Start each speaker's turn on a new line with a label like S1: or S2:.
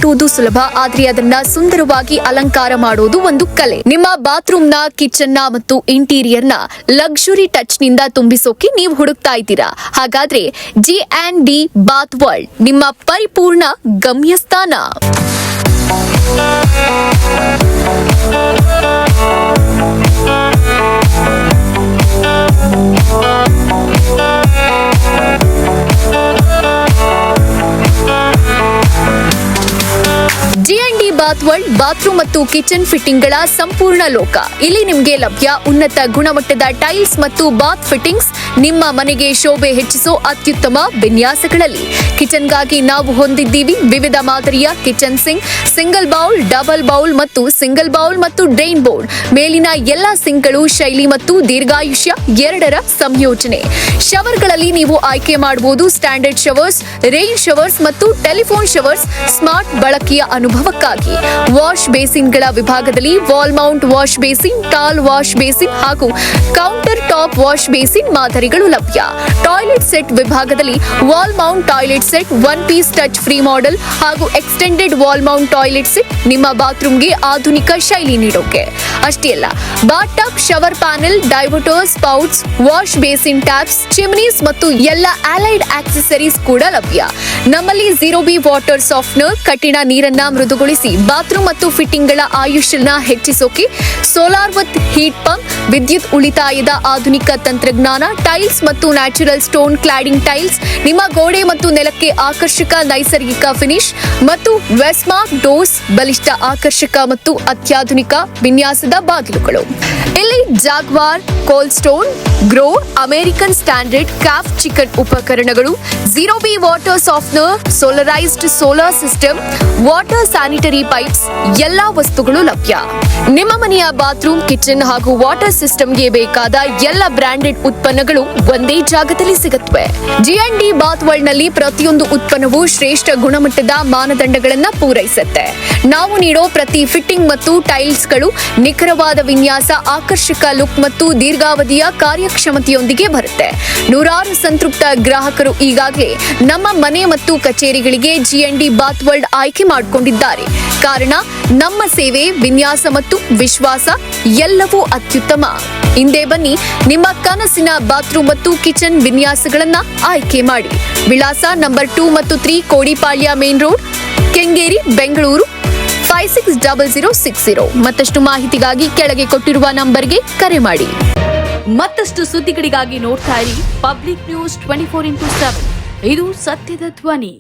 S1: ಕಟ್ಟುವುದು ಸುಲಭ, ಆದ್ರೆ ಅದನ್ನ ಸುಂದರವಾಗಿ ಅಲಂಕಾರ ಮಾಡೋದು ಒಂದು ಕಲೆ. ನಿಮ್ಮ ಬಾತ್ರೂಮ್ ನ, ಕಿಚನ್ ನ ಮತ್ತು ಇಂಟೀರಿಯರ್ ನ ಲಕ್ಸುರಿ ಟಚ್ ನಿಂದ ತುಂಬಿಸೋಕೆ ನೀವು ಹುಡುಕ್ತಾ ಇದ್ದೀರಾ? ಹಾಗಾದ್ರೆ G&D ಬಾತ್ ವರ್ಲ್ಡ್ ನಿಮ್ಮ ಪರಿಪೂರ್ಣ ಗಮ್ಯಸ್ಥಾನ. G&D ಬಾತ್ ವರ್ಲ್ಡ್ ಬಾತ್ರೂಮ್ ಮತ್ತು ಕಿಚನ್ ಫಿಟ್ಟಿಂಗ್ಗಳ ಸಂಪೂರ್ಣ ಲೋಕ. ಇಲ್ಲಿ ನಿಮಗೆ ಲಭ್ಯ ಉನ್ನತ ಗುಣಮಟ್ಟದ ಟೈಲ್ಸ್ ಮತ್ತು ಬಾತ್ ಫಿಟ್ಟಿಂಗ್ಸ್, ನಿಮ್ಮ ಮನೆಗೆ ಶೋಭೆ ಹೆಚ್ಚಿಸೋ ಅತ್ಯುತ್ತಮ ವಿನ್ಯಾಸಗಳಲ್ಲಿ. ಕಿಚನ್ಗಾಗಿ ನಾವು ಹೊಂದಿದ್ದೀವಿ ವಿವಿಧ ಮಾದರಿಯ kitchen sink, single bowl, double bowl ಮತ್ತು ಸಿಂಗಲ್ ಬೌಲ್ ಮತ್ತು ಡ್ರೈನ್ ಬೋರ್ಡ್. ಮೇಲಿನ ಎಲ್ಲಾ ಸಿಂಕ್ಗಳು ಶೈಲಿ ಮತ್ತು ದೀರ್ಘಾಯುಷ್ಯ ಎರಡರ ಸಂಯೋಜನೆ. ಶವರ್ಗಳಲ್ಲಿ ನೀವು ಆಯ್ಕೆ ಮಾಡಬಹುದು ಸ್ಟ್ಯಾಂಡರ್ಡ್ ಶವರ್ಸ್, ರೈನ್ ಶವರ್ಸ್ ಮತ್ತು ಟೆಲಿಫೋನ್ ಶವರ್ಸ್. ಸ್ಮಾರ್ಟ್ ಬಳಕೆಯ ಅನುಭವಕ್ಕಾಗಿ ವಾಶ್ ಬೇಸಿನ್ಗಳ ವಿಭಾಗದಲ್ಲಿ wall mount wash basin, tall wash basin ಹಾಗೂ ಕೌಂಟರ್ ಟಾಪ್ ವಾಶ್ ಬೇಸಿನ್ ಮಾದರಿಗಳು ಲಭ್ಯ. ಟಾಯ್ಲೆಟ್ ಸೆಟ್ ವಿಭಾಗದಲ್ಲಿ wall mount toilet set, one piece touch free model ಹಾಗೂ extended wall mount toilet set ನಿಮ್ಮ ಬಾತ್ರೂಮ್ಗೆ ಆಧುನಿಕ ಶೈಲಿ ನೀಡೋಕೆ. ಅಷ್ಟೇ ಅಲ್ಲ, bath tub, shower panel, diverters, spouts, wash basin taps, chimneys ಮತ್ತು ಎಲ್ಲ ಅಲೈಡ್ ಆಕ್ಸೆಸರೀಸ್ ಕೂಡ ಲಭ್ಯ. ನಮ್ಮಲ್ಲಿ 0B ವಾಟರ್ ಸಾಫ್ಟ್ನರ್ ಕಠಿಣ ನೀರನ್ನ ಮೃದುಗೊಳಿಸಿ ಬಾತ್ರೂಮ್ ಮತ್ತು ಫಿಟ್ಟಿಂಗ್ಗಳ ಆಯುಷ್ಯನ ಹೆಚ್ಚಿಸೋಕೆ. ಸೋಲಾರ್ ವಿತ್ ಹೀಟ್ ಪಂಪ್, ವಿದ್ಯುತ್ ಉಳಿತಾಯದ ಆಧುನಿಕ ತಂತ್ರಜ್ಞಾನ, ಟೈಲ್ಸ್ ಮತ್ತು ನ್ಯಾಚುರಲ್ ಸ್ಟೋನ್ ಕ್ಲಾಡಿಂಗ್ ಟೈಲ್ಸ್, ನಿಮ್ಮ ಗೋಡೆ ಮತ್ತು ನೆಲಕ್ಕೆ ಆಕರ್ಷಕ ನೈಸರ್ಗಿಕ ಫಿನಿಶ್ ಮತ್ತು ವೆಸ್ಮಾರ್ಕ್ ಡೋರ್ಸ್, ಬಲಿಷ್ಠ ಆಕರ್ಷಕ ಮತ್ತು ಅತ್ಯಾಧುನಿಕ ವಿನ್ಯಾಸದ ಬಾಗಿಲುಗಳು. ಇಲ್ಲಿ Jaguar, cold stone, Grohe, American standard craft ಚಿಕನ್ ಉಪಕರಣಗಳು, 0B water softener, solarised solar system, water sanitary pipes ಎಲ್ಲಾ ವಸ್ತುಗಳು ಲಭ್ಯ. ನಿಮ್ಮ ಮನೆಯ ಬಾತ್ರೂಮ್, ಕಿಚನ್ ಹಾಗೂ ವಾಟರ್ ಸಿಸ್ಟಮ್ಗೆ ಬೇಕಾದ ಎಲ್ಲ ಬ್ರಾಂಡೆಡ್ ಉತ್ಪನ್ನಗಳು ಒಂದೇ ಜಾಗದಲ್ಲಿ ಸಿಗುತ್ತವೆ. G&D ಬಾತ್ ವರ್ಲ್ಡ್ ನಲ್ಲಿ ಪ್ರತಿಯೊಂದು ಉತ್ಪನ್ನವು ಶ್ರೇಷ್ಠ ಗುಣಮಟ್ಟದ ಮಾನದಂಡಗಳನ್ನ ಪೂರೈಸುತ್ತೆ. ನಾವು ನೀಡೋ ಪ್ರತಿ ಫಿಟ್ಟಿಂಗ್ ಮತ್ತು ಟೈಲ್ಸ್ಗಳು ನಿಖರವಾದ ವಿನ್ಯಾಸ, ಆಕರ್ಷಕ ಲುಕ್ ಮತ್ತು ದೀರ್ಘಾವಧಿಯ ಕಾರ್ಯಕ್ಷಮತೆಯೊಂದಿಗೆ ಬರುತ್ತೆ. ನೂರಾರು ಸಂತೃಪ್ತ ಗ್ರಾಹಕರು ಈಗಾಗಲೇ ನಮ್ಮ ಮನೆ ಮತ್ತು ಕಚೇರಿಗಳಿಗೆ G&D ಬಾತ್ ವರ್ಲ್ಡ್ ಆಯ್ಕೆ ಮಾಡಿಕೊಂಡಿದ್ದಾರೆ. ಕಾರಣ ನಮ್ಮ ಸೇವೆ, ವಿನ್ಯಾಸ ಮತ್ತು ವಿಶ್ವಾಸ ಎಲ್ಲವೂ ಅತ್ಯುತ್ತಮ. ಹಿಂದೆ ಬನ್ನಿ, ನಿಮ್ಮ ಕನಸಿನ ಬಾತ್ರೂಮ್ ಮತ್ತು ಕಿಚನ್ ವಿನ್ಯಾಸಗಳನ್ನ ಆಯ್ಕೆ ಮಾಡಿ. ವಿಳಾಸ ನಂಬರ್ 2 ಮತ್ತು 3 ಕೋಡಿಪಾಳ್ಯ ಮೇನ್ ರೋಡ್, ಕೆಂಗೇರಿ, ಬೆಂಗಳೂರು 560060. ಮತ್ತಷ್ಟು ಮಾಹಿತಿಗಾಗಿ ಕೆಳಗೆ ಕೊಟ್ಟಿರುವ ನಂಬರ್ಗೆ ಕರೆ ಮಾಡಿ. ಮತ್ತಷ್ಟು ಸುದ್ದಿಗಳಿಗಾಗಿ ನೋಡ್ತಾ ಇರಿ ಪಬ್ಲಿಕ್ ನ್ಯೂಸ್ 24x7. ಇದು ಸತ್ಯದ ಧ್ವನಿ.